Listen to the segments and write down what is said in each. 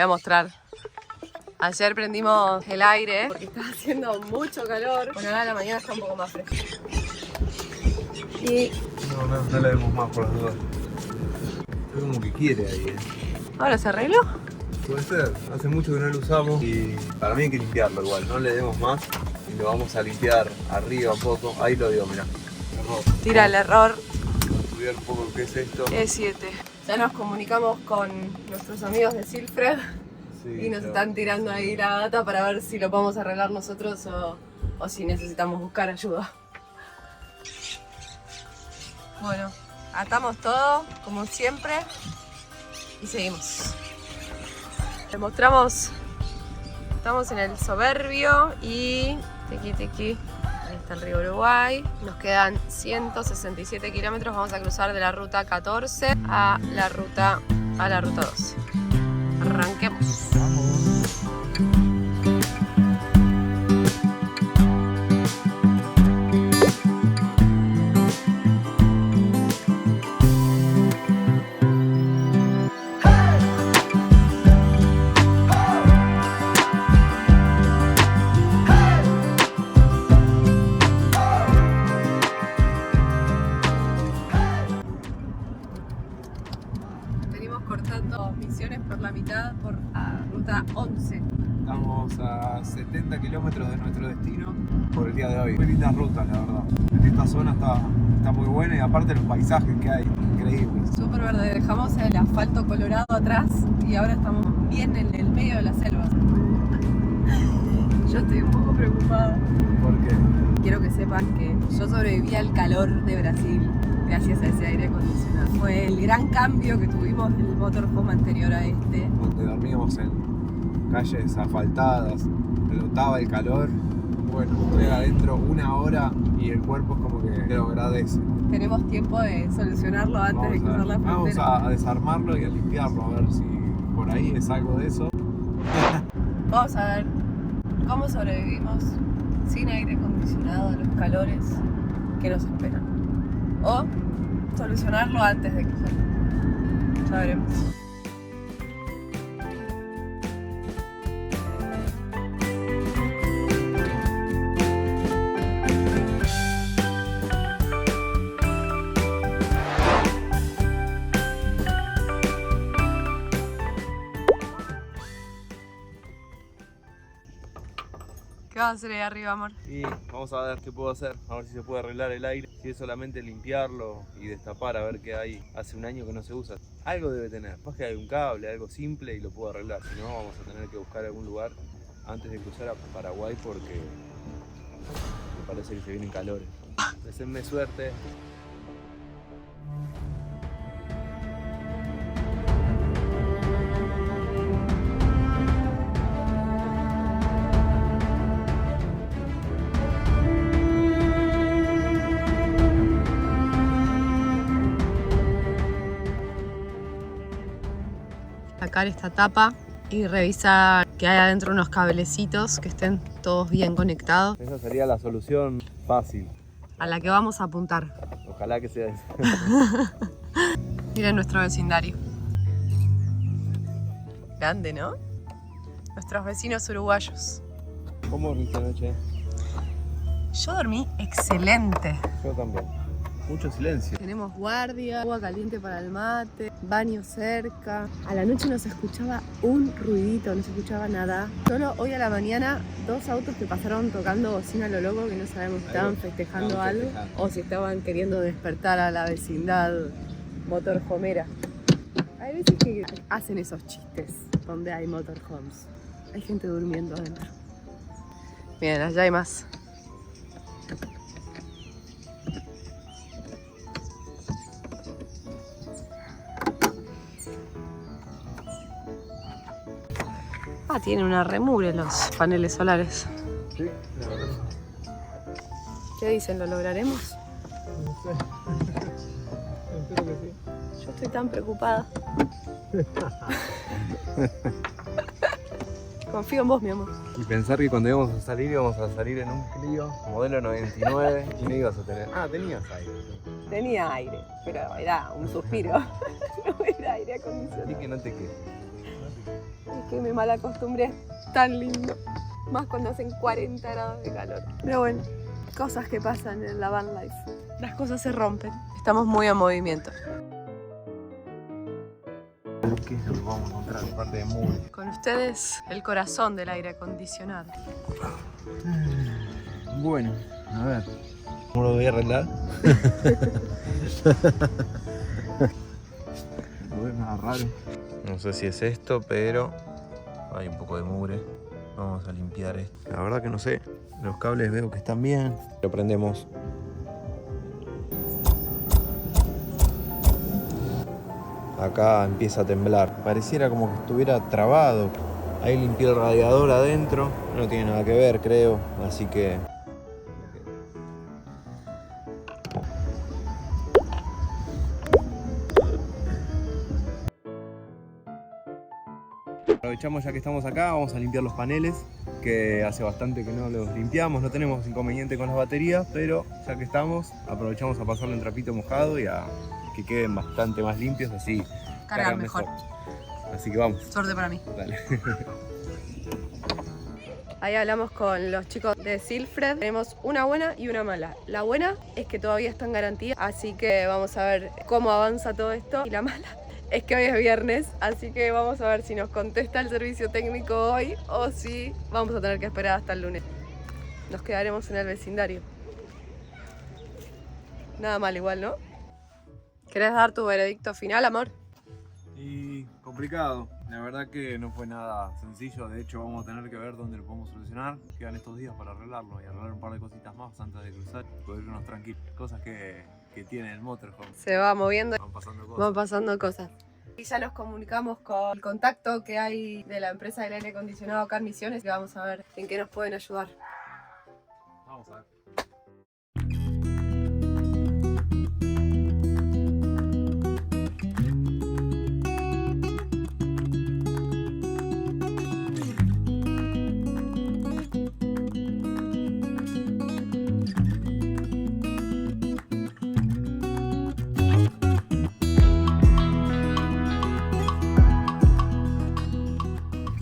voy a mostrar. Ayer prendimos el aire porque estaba haciendo mucho calor. Bueno, ahora a la mañana está un poco más fresco. Y... No le vemos más por las dudas. Es como que quiere ahí, ¿ahora se arregló? Puede ser, hace mucho que no lo usamos y para mí hay que limpiarlo igual, no le demos más y lo vamos a limpiar arriba un poco. Ahí lo digo, mirá. Tira el error. Vamos a estudiar un poco qué es esto. E7. Ya nos comunicamos con nuestros amigos de Silfred. Sí, Y nos están tirando ahí la data para ver si lo podemos arreglar nosotros o si necesitamos buscar ayuda. Bueno, atamos todo, como siempre, y seguimos. Les mostramos, estamos en el Soberbio y tiqui, ahí está el río Uruguay. Nos quedan 167 kilómetros, vamos a cruzar de la ruta 14 a la ruta 12. Arranquemos. Venimos cortando Misiones por la mitad por ruta 11. Estamos a 70 kilómetros de nuestro destino por el día de hoy. Muy lindas rutas, la verdad. Esta zona está muy buena y aparte los paisajes que hay, increíbles. Súper verde, dejamos el asfalto colorado atrás y ahora estamos bien en el medio de la selva. Yo estoy un poco preocupada. ¿Por qué? Quiero que sepan que yo sobreviví al calor de Brasil gracias a ese aire acondicionado. Fue el gran cambio que tuvimos del motorhome anterior a este. Donde dormíamos en calles asfaltadas, pelotaba el calor. Bueno, estoy adentro una hora y el cuerpo es como que te lo agradece. Tenemos tiempo de solucionarlo antes de cruzar la frontera. Vamos a desarmarlo y a limpiarlo, a ver si por ahí es algo de eso. Vamos a ver cómo sobrevivimos sin aire acondicionado a los calores que nos esperan. O solucionarlo antes de cruzar. Ya veremos. ¿Qué vas a hacer ahí arriba, amor? Y vamos a ver qué puedo hacer, a ver si se puede arreglar el aire, si es solamente limpiarlo y destapar a ver qué hay. Hace un año que no se usa. Algo debe tener, capaz que hay un cable, algo simple y lo puedo arreglar. Si no, vamos a tener que buscar algún lugar antes de cruzar a Paraguay porque me parece que se vienen calores. Deseenme suerte. Sacar esta tapa y revisar que hay adentro unos cablecitos que estén todos bien conectados. Esa sería la solución fácil. A la que vamos a apuntar. Ojalá que sea eso. Miren nuestro vecindario. Grande, ¿no? Nuestros vecinos uruguayos. ¿Cómo dormiste anoche? Yo dormí excelente. Yo también. Mucho silencio. Tenemos guardia, agua caliente para el mate, baño cerca. A la noche no se escuchaba un ruidito, no se escuchaba nada. Solo hoy a la mañana 2 autos que pasaron tocando bocina a lo loco, que no sabemos si estaban festejando algo o si estaban queriendo despertar a la vecindad motorhomera. Hay veces que hacen esos chistes donde hay motorhomes. Hay gente durmiendo adentro. Miren, allá hay más. Ah, tienen una remure los paneles solares. Sí, la verdad. ¿Qué dicen? ¿Lo lograremos? No sé. Espero que sí. Yo estoy tan preocupada. Confío en vos, mi amor. Y pensar que cuando íbamos a salir en un Clio modelo 99 y no ibas a tener... Ah, tenías aire. Tenía aire, pero era un suspiro. No era aire acondicionado. Así que no te quejes. Es que me malacostumbré. Es tan lindo. Más cuando hacen 40 grados de calor. Pero bueno, cosas que pasan en la van life. Las cosas se rompen. Estamos muy a movimiento. ¿Qué es lo que vamos a encontrar en parte de mugre? Con ustedes, el corazón del aire acondicionado. Bueno, a ver. ¿Cómo lo voy a arreglar? No es nada raro. No sé si es esto, pero hay un poco de mugre. Vamos a limpiar esto. La verdad que no sé. Los cables veo que están bien. Lo prendemos. Acá empieza a temblar. Pareciera como que estuviera trabado. Ahí limpié el radiador adentro. No tiene nada que ver, creo. Así que... Aprovechamos ya que estamos acá, vamos a limpiar los paneles, que hace bastante que no los limpiamos, no tenemos inconveniente con las baterías, pero ya que estamos, aprovechamos a pasarle un trapito mojado y a que queden bastante más limpios, así Cargan mejor. Así que vamos. Suerte para mí. Dale. Ahí hablamos con los chicos de Silfred. Tenemos una buena y una mala. La buena es que todavía está en garantía, así que vamos a ver cómo avanza todo esto. Y la mala es que hoy es viernes, así que vamos a ver si nos contesta el servicio técnico hoy o si vamos a tener que esperar hasta el lunes. Nos quedaremos en el vecindario. Nada mal igual, ¿no? ¿Querés dar tu veredicto final, amor? Y complicado, la verdad que no fue nada sencillo, de hecho vamos a tener que ver dónde lo podemos solucionar. Quedan estos días para arreglarlo y arreglar un par de cositas más antes de cruzar y poder irnos tranquilos. Cosas que tiene el motorhome. Se va moviendo, van pasando cosas. Y ya nos comunicamos con el contacto que hay de la empresa del aire acondicionado acá en Misiones y vamos a ver en qué nos pueden ayudar. Vamos a ver.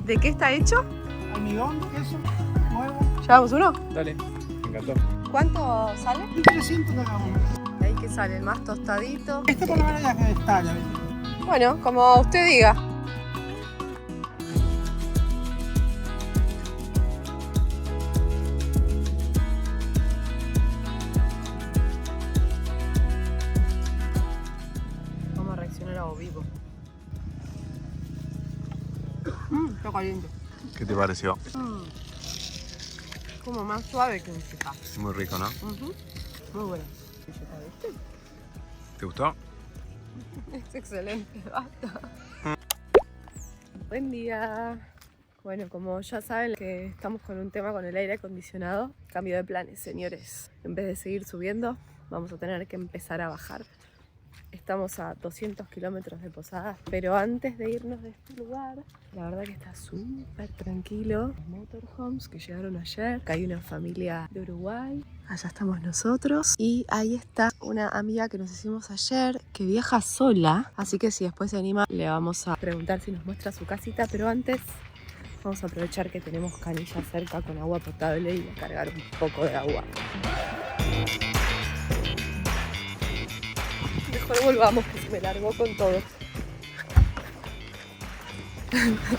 ¿De qué está hecho? Almidón, queso, huevo. ¿Llevamos uno? Dale, me encantó. ¿Cuánto sale? 300 cada uno. De ahí que sale el más tostadito. Este por lo menos ya que está, ya ves. Bueno, como usted diga. Vamos a reaccionar a vivo. Está caliente. ¿Qué te pareció? Como más suave que un fija. Muy rico, ¿no? Muy bueno. ¿Te gustó? Es excelente, basta. Buen día. Bueno, como ya saben que estamos con un tema con el aire acondicionado, cambio de planes, señores. En vez de seguir subiendo, vamos a tener que empezar a bajar. Estamos a 200 kilómetros de Posadas, pero antes de irnos de este lugar, la verdad que está súper tranquilo. Los motorhomes que llegaron ayer, acá hay una familia de Uruguay, allá estamos nosotros y ahí está una amiga que nos hicimos ayer que viaja sola, así que si después se anima le vamos a preguntar si nos muestra su casita, pero antes vamos a aprovechar que tenemos canilla cerca con agua potable y a cargar un poco de agua. Mejor volvamos, que se me largó con todo.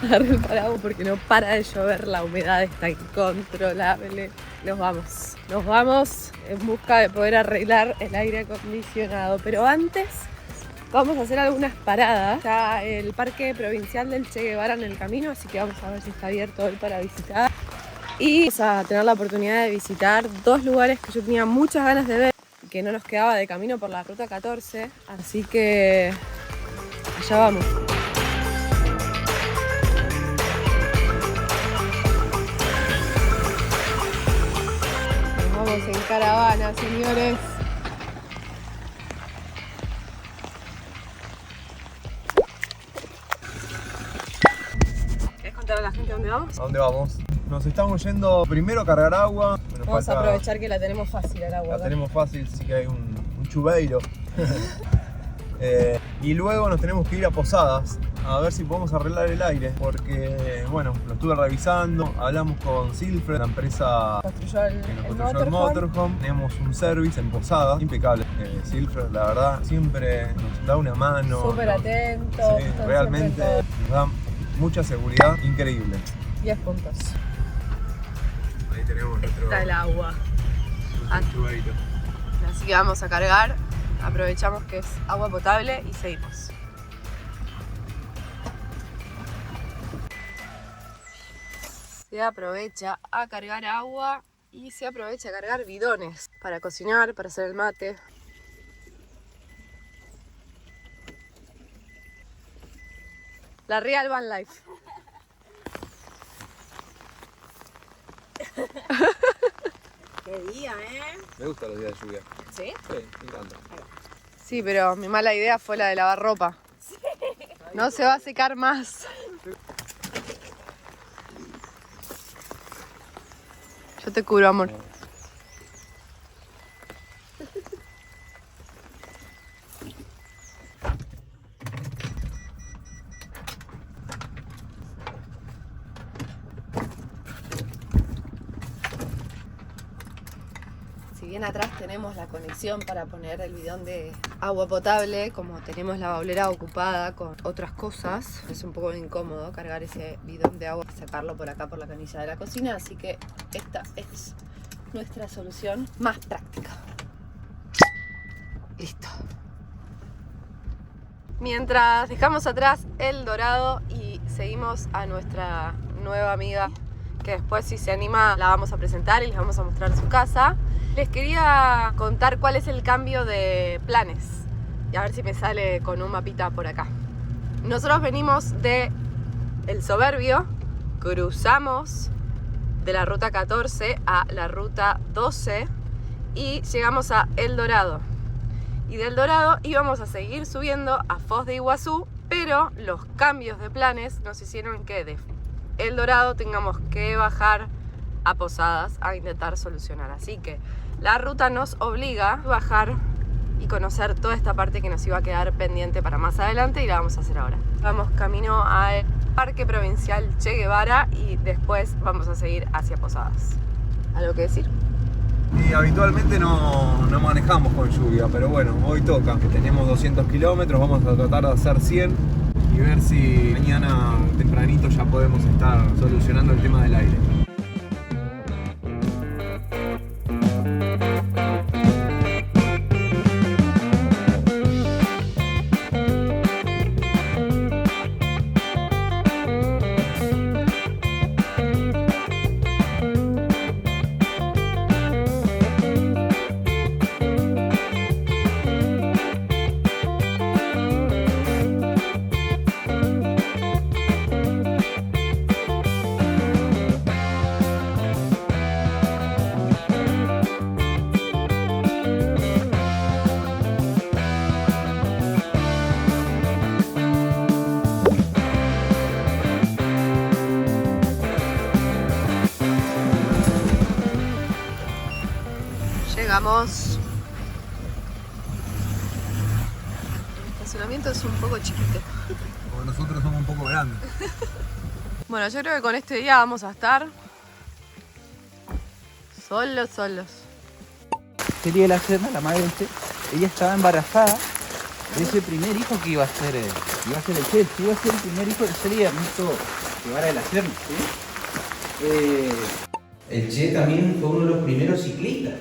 Agarré el paraguas porque no para de llover, la humedad está incontrolable. Nos vamos en busca de poder arreglar el aire acondicionado. Pero antes vamos a hacer algunas paradas. Está el Parque Provincial del Che Guevara en el camino, así que vamos a ver si está abierto hoy para visitar. Y vamos a tener la oportunidad de visitar dos lugares que yo tenía muchas ganas de ver, que no nos quedaba de camino por la ruta 14, así que allá vamos. Nos vamos en caravana, señores. ¿Querés contar a la gente dónde vamos? ¿A dónde vamos? Nos estamos yendo primero a cargar agua. Vamos a aprovechar que la tenemos fácil el agua. La tenemos fácil, sí que hay un chuveiro. Y luego nos tenemos que ir a Posadas, a ver si podemos arreglar el aire, porque bueno, lo estuve revisando, hablamos con Silfred, la empresa que nos construyó el motorhome. Tenemos un service en Posada, impecable. Silfred, la verdad, siempre nos da una mano. Súper atento. Sí, realmente nos da mucha seguridad, increíble. 10 puntos. Ahí tenemos nuestro... Está el agua. chuveiro. Así que vamos a cargar, aprovechamos que es agua potable y seguimos. Se aprovecha a cargar agua y se aprovecha a cargar bidones para cocinar, para hacer el mate. La Real Van Life. Qué día, Me gustan los días de lluvia. ¿Sí? Sí, me encanta. Sí, pero mi mala idea fue la de lavar ropa. No se va a secar más. Yo te curo, amor. Si bien atrás tenemos la conexión para poner el bidón de agua potable, como tenemos la baulera ocupada con otras cosas, es un poco incómodo cargar ese bidón de agua y sacarlo por acá por la canilla de la cocina, así que esta es nuestra solución más práctica. Listo. Mientras dejamos atrás el Dorado y seguimos a nuestra nueva amiga, que después, si se anima, la vamos a presentar y les vamos a mostrar su casa, les quería contar cuál es el cambio de planes y a ver si me sale con un mapita por acá. Nosotros venimos de El Soberbio, cruzamos de la ruta 14 a la ruta 12 y llegamos a El Dorado. Y del Dorado íbamos a seguir subiendo a Foz de Iguazú, pero los cambios de planes nos hicieron que de El Dorado tengamos que bajar a Posadas a intentar solucionar. Así que la ruta nos obliga a bajar y conocer toda esta parte que nos iba a quedar pendiente para más adelante y la vamos a hacer ahora. Vamos camino al Parque Provincial Che Guevara y después vamos a seguir hacia Posadas. ¿Algo que decir? Y habitualmente no manejamos con lluvia, pero bueno, hoy toca. Tenemos 200 kilómetros, vamos a tratar de hacer 100 y ver si mañana tempranito ya podemos estar solucionando el tema del aire. Llegamos. El estacionamiento es un poco chiquito. Porque nosotros somos un poco grandes. Bueno, yo creo que con este día vamos a estar solos. Sería la Serna, la madre de usted, ella estaba embarazada de ese primer hijo que iba a ser el Che, iba a ser el primer hijo de Celia Ernesto Guevara de la Serna, ¿sí? El Che también fue uno de los primeros ciclistas.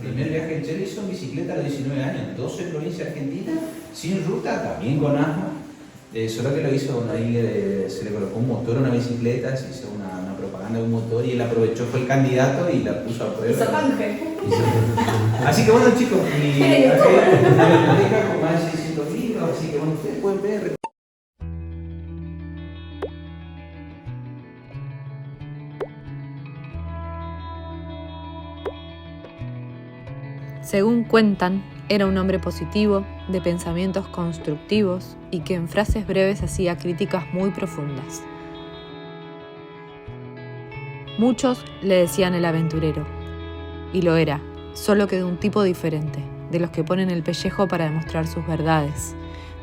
El primer viaje del Che lo hizo en bicicleta a los 19 años, 12 provincias argentinas, sin ruta, también con asma. Solo que lo hizo, se le colocó un motor a una bicicleta, se hizo una propaganda de un motor y él aprovechó, fue el candidato y la puso a prueba. Así que bueno, chicos, y acá hay una biblioteca con más de 600 libros, así que bueno, ustedes pueden ver. Según cuentan, era un hombre positivo, de pensamientos constructivos y que en frases breves hacía críticas muy profundas. Muchos le decían el aventurero, y lo era, solo que de un tipo diferente, de los que ponen el pellejo para demostrar sus verdades,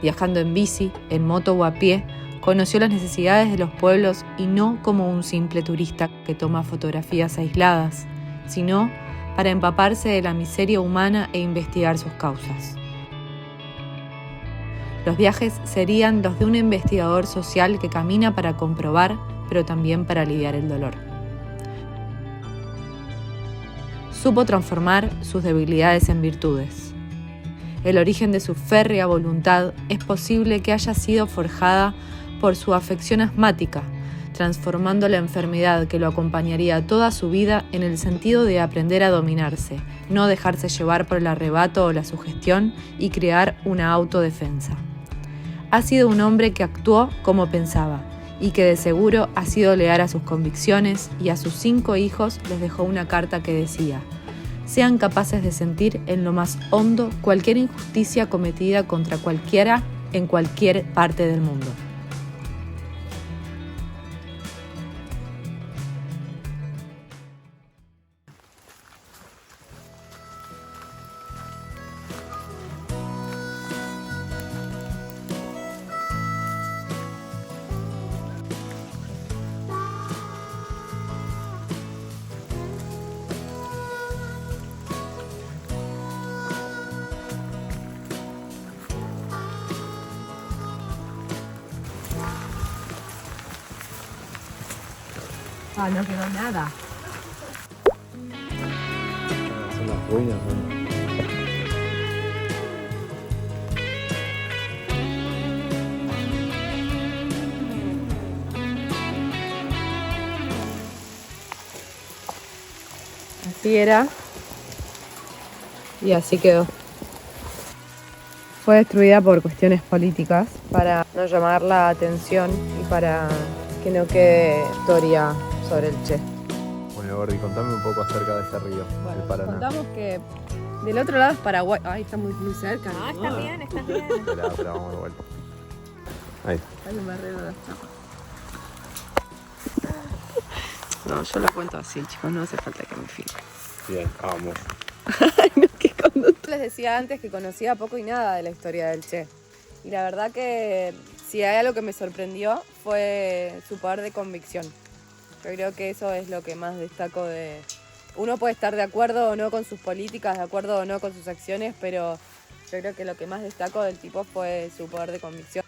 Viajando en bici, en moto o a pie, conoció las necesidades de los pueblos y no como un simple turista que toma fotografías aisladas, sino para empaparse de la miseria humana e investigar sus causas. Los viajes serían los de un investigador social que camina para comprobar, pero también para aliviar el dolor. Supo transformar sus debilidades en virtudes. El origen de su férrea voluntad es posible que haya sido forjada por su afección asmática, transformando la enfermedad que lo acompañaría toda su vida en el sentido de aprender a dominarse, no dejarse llevar por el arrebato o la sugestión y crear una autodefensa. Ha sido un hombre que actuó como pensaba y que de seguro ha sido leal a sus convicciones, y a sus 5 hijos les dejó una carta que decía: sean capaces de sentir en lo más hondo cualquier injusticia cometida contra cualquiera en cualquier parte del mundo. Ah, no quedó nada. Son las ruinas, ¿no? Así era y así quedó. Fue destruida por cuestiones políticas para no llamar la atención y para que no quede historia sobre el Che. Bueno, Gordi, contame un poco acerca de este río, el Paraná. Contamos que del otro lado es Paraguay. Ay, está muy cerca. Ah, está bien, está bien. Espera, vamos de vuelta. Ahí. Hay un barrero de las chapas. No, yo lo cuento así, chicos, no hace falta que me fijen. Bien, vamos. No, qué conducto. Les decía antes que conocía poco y nada de la historia del Che. Y la verdad que si hay algo que me sorprendió fue su poder de convicción. Yo creo que eso es lo que más destaco de... Uno puede estar de acuerdo o no con sus políticas, de acuerdo o no con sus acciones, pero yo creo que lo que más destaco del tipo fue su poder de convicción.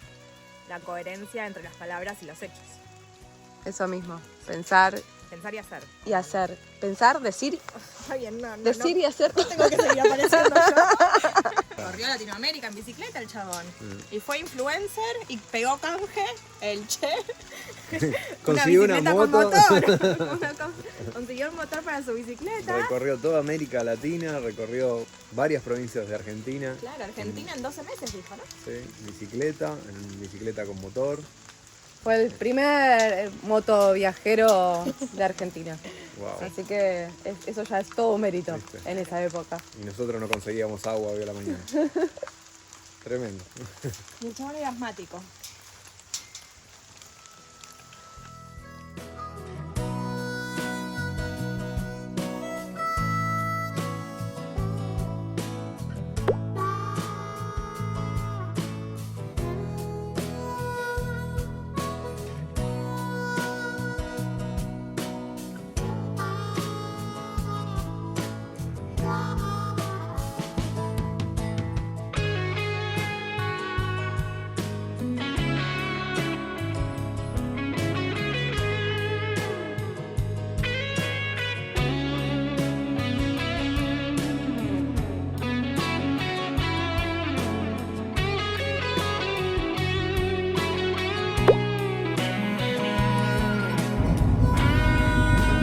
La coherencia entre las palabras y los hechos. Eso mismo, pensar Pensar y hacer. y hacer. Pensar, decir, Está bien, no, decir y hacer. no tengo que seguir apareciendo yo. Corrió a Latinoamérica en bicicleta el chabón. Y fue influencer y pegó canje el Che. Consiguió una bicicleta moto. con motor. Consiguió un motor para su bicicleta. Recorrió toda América Latina, recorrió varias provincias de Argentina. Claro, Argentina en 12 meses dijo, ¿no? Sí, en bicicleta con motor. Fue el primer motoviajero de Argentina. Wow. Así que eso ya es todo un mérito ¿Viste? en esa época. Y nosotros no conseguíamos agua hoy a la mañana. Tremendo. Y el chabón era asmático.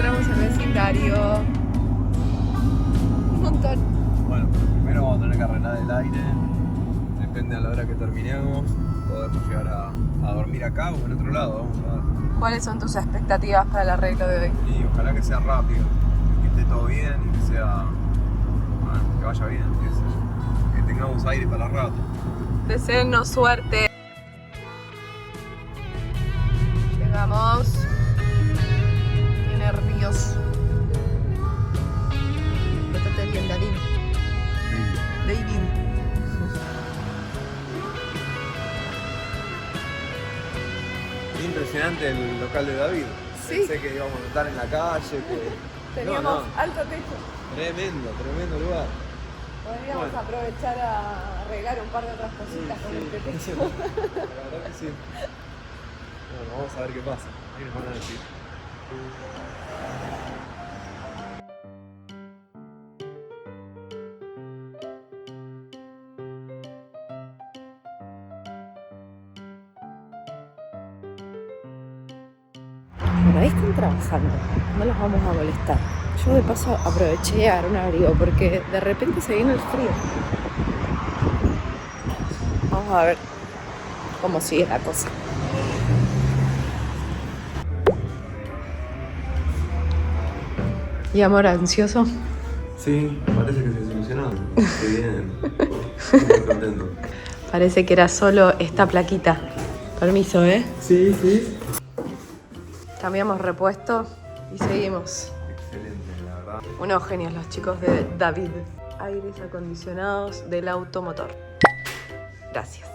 Encontramos el vecindario. Un montón. Bueno, primero vamos a tener que arreglar el aire. Depende a la hora que terminemos. Podemos llegar a dormir acá o en otro lado. Vamos a ver. ¿Cuáles son tus expectativas para el arreglo de hoy? Y ojalá que sea rápido, que esté todo bien y que sea. Bueno, que vaya bien, que tengamos aire para rato. Deseennos suerte. Llegamos. Qué nervios. Portate bien, David. David. impresionante el local de David. Sí. Pensé que íbamos a estar en la calle, que... Teníamos No, alto techo. tremendo lugar. Podríamos Bueno. aprovechar a arreglar un par de otras cositas con este techo. La verdad que sí. Bueno, vamos a ver qué pasa. Ahí nos van a decir. Bueno, ahí están trabajando, no los vamos a molestar. Yo de paso aproveché a dar un abrigo porque de repente se viene el frío. Vamos a ver cómo sigue la cosa. ¿Y amor ansioso? Sí, parece que se solucionó. Qué bien. Estoy contento. Parece que era solo esta plaquita. Permiso, ¿eh? Sí, sí. Cambiamos repuesto y seguimos. Excelente, la verdad. Unos genios los chicos de David. Aires acondicionados del automotor. Gracias.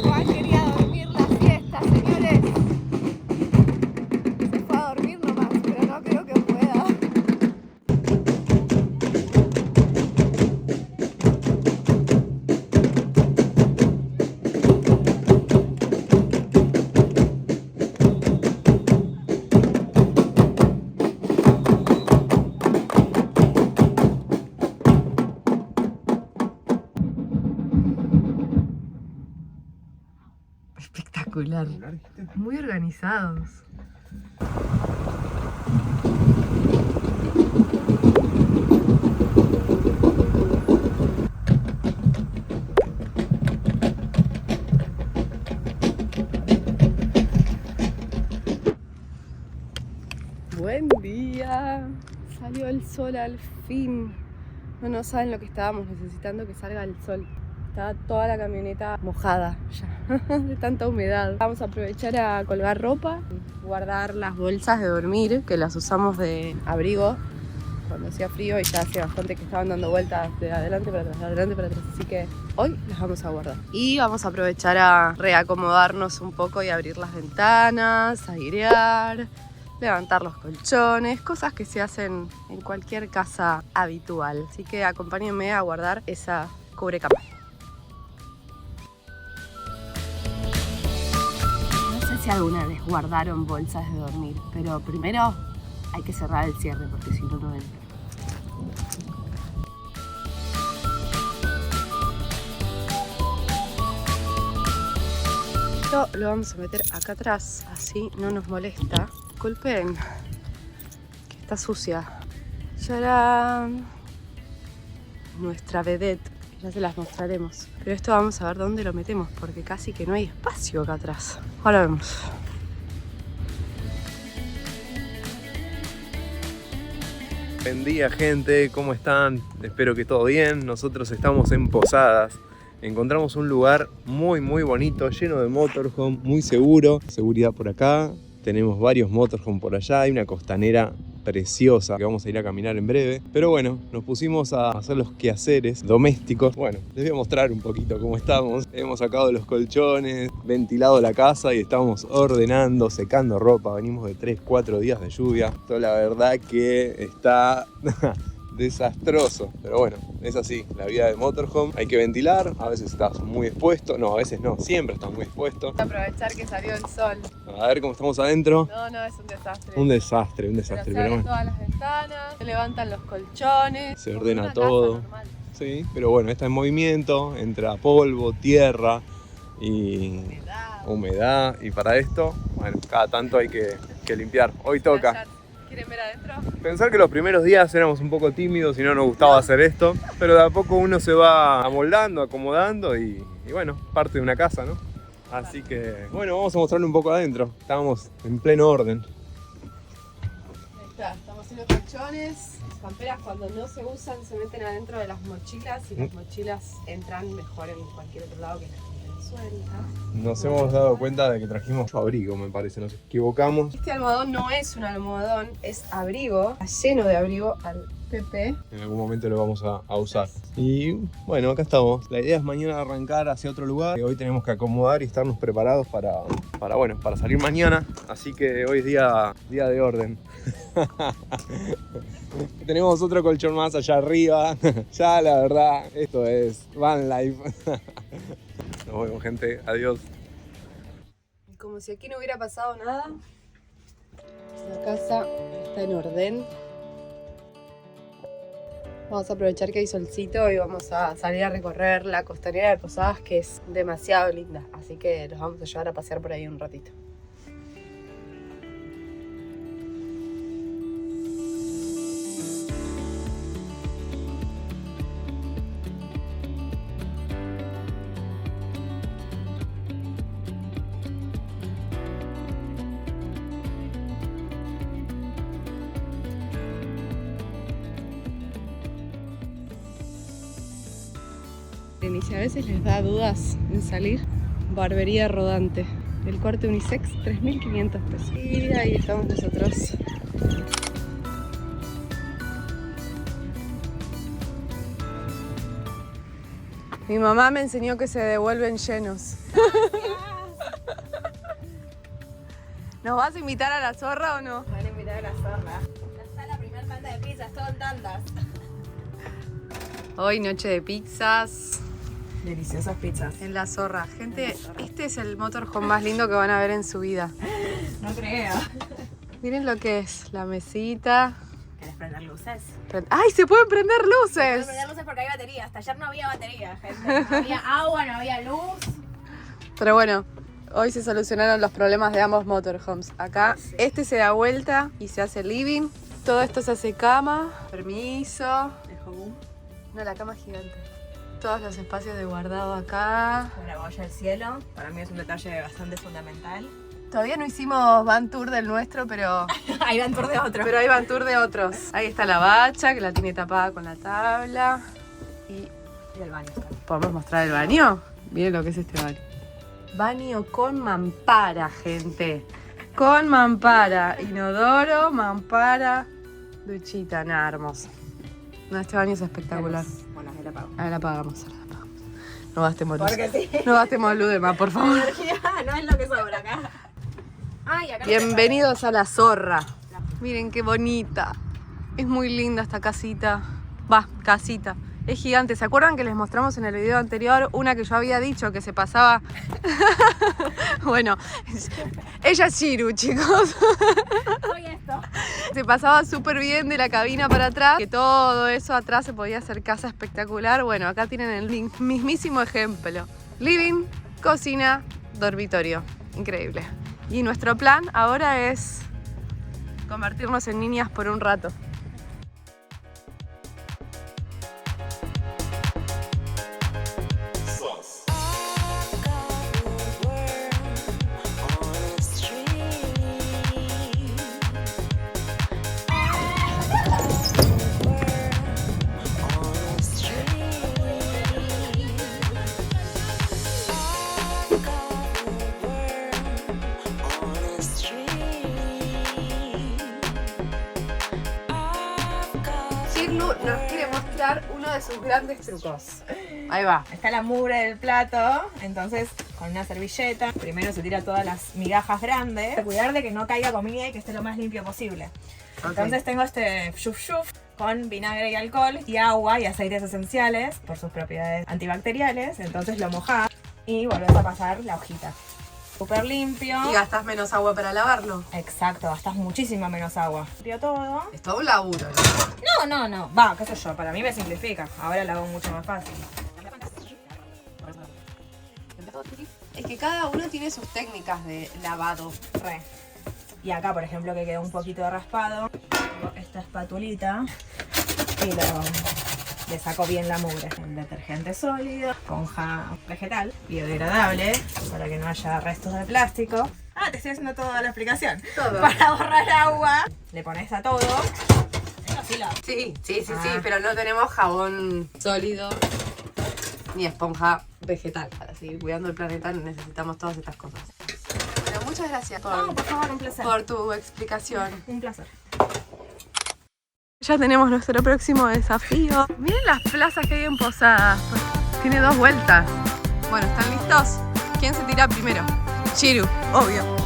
Juan quería dormir la siesta, señores. Se fue a dormir nomás, pero no creo que pueda. Espectacular. Muy organizados. Buen día. Salió el sol al fin. No saben lo que estábamos necesitando, que salga el sol. Estaba toda la camioneta mojada ya, de tanta humedad. Vamos a aprovechar a colgar ropa, guardar las bolsas de dormir, que las usamos de abrigo cuando hacía frío y ya hacía bastante que estaban dando vueltas de adelante para atrás, de adelante para atrás. Así que hoy las vamos a guardar. Y vamos a aprovechar a reacomodarnos un poco y abrir las ventanas, airear, levantar los colchones, cosas que se hacen en cualquier casa habitual. Así que acompáñenme a guardar esa cubrecama. No sé si alguna vez guardaron bolsas de dormir, pero primero hay que cerrar el cierre porque si no, no entra. Esto lo vamos a meter acá atrás, así no nos molesta. Disculpen, que está sucia. ¡Tarán! Nuestra vedette, que ya se las mostraremos. Pero esto vamos a ver dónde lo metemos, porque casi que no hay espacio acá atrás. Ahora vemos. Buen día, gente, ¿cómo están? Espero que todo bien. Nosotros estamos en Posadas. Encontramos un lugar muy bonito, lleno de motorhome, muy seguro. Seguridad por acá, tenemos varios motorhome por allá, hay una costanera preciosa que vamos a ir a caminar en breve. Pero bueno, nos pusimos a hacer los quehaceres domésticos. Bueno, les voy a mostrar un poquito cómo estamos. Hemos sacado los colchones, ventilado la casa y estamos ordenando, secando ropa. Venimos de 3-4 días de lluvia. Esto la verdad que está desastroso, pero bueno, es así, la vida de motorhome. Hay que ventilar, a veces estás muy expuesto, no, a veces no, siempre estás muy expuesto. Aprovechar que salió el sol. A ver cómo estamos adentro. No, es un desastre. Un desastre, Pero se pero abren bueno, todas las ventanas, se levantan los colchones. se como ordena una casa todo. normal. Sí, pero bueno, está en movimiento, entra polvo, tierra y humedad. Y para esto, bueno, cada tanto hay que limpiar. Hoy toca. ¿Quieren ver adentro? Pensar que los primeros días éramos un poco tímidos y no nos gustaba hacer esto, pero de a poco uno se va amoldando, acomodando y bueno, parte de una casa, ¿no? Así que, bueno, vamos a mostrarle un poco adentro. Estábamos en pleno orden. Ahí está, estamos haciendo colchones. Las camperas cuando no se usan se meten adentro de las mochilas y las mochilas entran mejor en cualquier otro lado que en las camperas. Nos hemos dado cuenta de que trajimos abrigo, me parece, nos equivocamos. Este almohadón no es un almohadón, es abrigo. Está lleno de abrigo al Pepe. En algún momento lo vamos a usar. Y bueno, acá estamos. La idea es mañana arrancar hacia otro lugar. Hoy tenemos que acomodar y estarnos preparados para salir mañana. Así que hoy es día de orden. Tenemos otro colchón más allá arriba. Ya la verdad, esto es van life. Nos vemos, gente. Adiós. Como si aquí no hubiera pasado nada. La casa está en orden. Vamos a aprovechar que hay solcito y vamos a salir a recorrer la costanera de Posadas, que es demasiado linda. Así que los vamos a llevar a pasear por ahí un ratito. Y si a veces les da dudas en salir, barbería rodante. El corte unisex, 3.500 pesos. Y ahí estamos nosotros. Mi mamá me enseñó que se devuelven llenos. ¿Nos vas a invitar a la zorra o no? Me van a invitar a la zorra. Ya está la primera tanda de pizzas, todo en tandas. Hoy noche de pizzas. Deliciosas pizzas. En la zorra. Gente, este es el motorhome más lindo que van a ver en su vida. No creo. Miren lo que es, la mesita. ¿Querés prender luces? ¡Ay, se pueden prender Puedes luces! prender luces porque hay batería. Hasta ayer no había batería, gente. No había agua, no había luz. Pero bueno, hoy se solucionaron los problemas de ambos motorhomes. Acá, este se da vuelta y se hace living. Todo esto se hace cama. Permiso. No, la cama es gigante. Todos los espacios de guardado acá. La boya del cielo. Para mí es un detalle bastante fundamental. Todavía no hicimos van tour del nuestro, pero Ahí van por de otro. hay van tour de otros. Ahí está la bacha, que la tiene tapada con la tabla. Y Y el baño. ¿podemos mostrar el baño? Miren lo que es este baño. Baño con mampara, gente. Con mampara. Inodoro, mampara, duchita. Nada, hermoso. No, este baño es espectacular. Bueno, ahí la apago. Ahora la apagamos, ahora la apagamos. No gastemos luz. Porque sí. No gastemos luz de más, por favor. Energía no es lo que sobra acá. Ay, acá. Bienvenidos a la zorra. Miren qué bonita. Es muy linda esta casita. Va, casita. Es gigante. ¿Se acuerdan que les mostramos en el video anterior una que yo había dicho que se pasaba? Bueno, ella es Shiru, chicos. Soy esto. Se pasaba súper bien de la cabina para atrás, que todo eso atrás se podía hacer casa espectacular. Bueno, acá tienen el mismísimo ejemplo. Living, cocina, dormitorio. Increíble. Y nuestro plan ahora es convertirnos en niñas por un rato. Shirlu nos quiere mostrar uno de sus grandes trucos. Ahí va. Está la mugre del plato, entonces con una servilleta primero se tira todas las migajas grandes. Cuidar de que no caiga comida y que esté lo más limpio posible. Entonces tengo este shuf shuf con vinagre y alcohol y agua y aceites esenciales por sus propiedades antibacteriales. Entonces lo mojás y volvés a pasar la hojita. Súper limpio. Y gastas menos agua para lavarlo. Exacto, gastas muchísima menos agua. Limpio todo. Es todo un laburo, ¿no? No. Va, qué sé yo, para mí me simplifica. Ahora lo hago mucho más fácil. Es que cada uno tiene sus técnicas de lavado. Re. Y acá, por ejemplo, que quedó un poquito de raspado, tengo esta espatulita y le saco bien la mugre. Un detergente sólido, esponja vegetal, biodegradable, para que no haya restos de plástico. Ah, te estoy haciendo toda la explicación. Todo. Para ahorrar agua, le pones a todo. Sí, pero no tenemos jabón sólido. ni esponja vegetal. Para seguir cuidando el planeta necesitamos todas estas cosas. Pero muchas gracias No, por favor, un placer. por tu explicación. Un placer. Ya tenemos nuestro próximo desafío. Miren las plazas que hay en Posadas. Tiene 2 vueltas. Bueno, ¿están listos? ¿Quién se tira primero? Chiru, obvio.